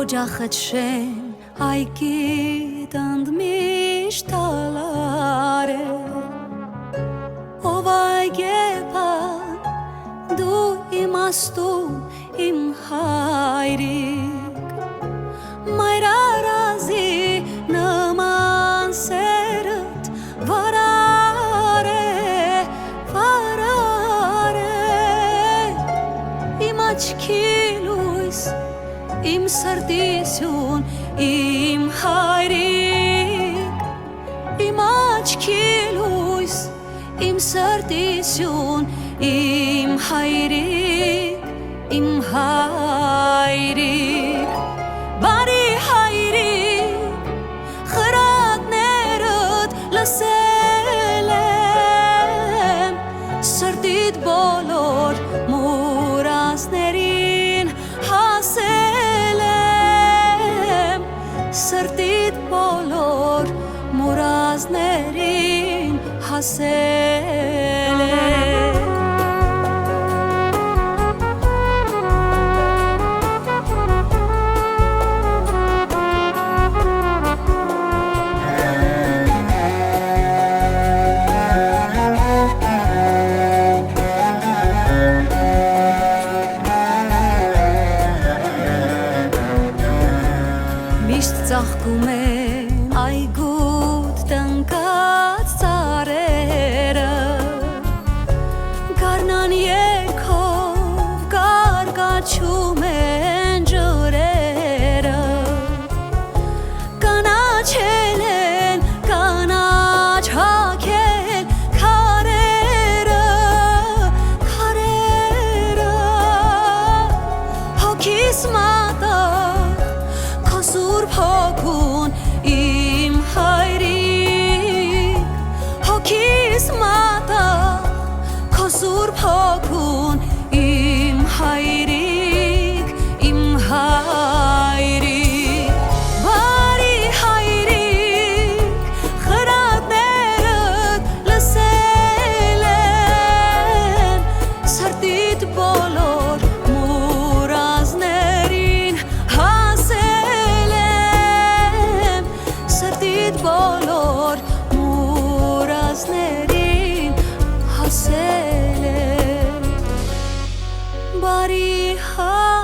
օջախդ շեն այգիդ ընդմիշտ տալար է ով այգեպան դու իմաստուն իմ հայրիկ մայր արազի նման սերդ վարար է իմ աչքի լույս իմ սրտի սյուն իմ հայրիկ իմ աչքի լույս իմ սրտի սյուն իմ հայրիկ բարի հայրիկ խրատներդ լսել եմ սրտիդ բոլոր մուրացներին հասել եմ սրտիդ բոլոր մուրացներին հասել եմ Միշտ ծաղկում են այգուդ տնկած ծառերը գարնան երգով կարկաչում են ջրերը կանաչել են կանաչ հագել քարերը հոգիս մատաղ քո սուրբ հոգուն իմ հայրիկ հոգիս մատաղ քո սուրբ հոգուն իմ հայրիկ բարի հայրիկ խրատներդ լսել եմ սրտիդ բոլոր մուրացներին հասել եմ սրտիդ բոլոր մուրացներին հասել եմ բարի հայրիկ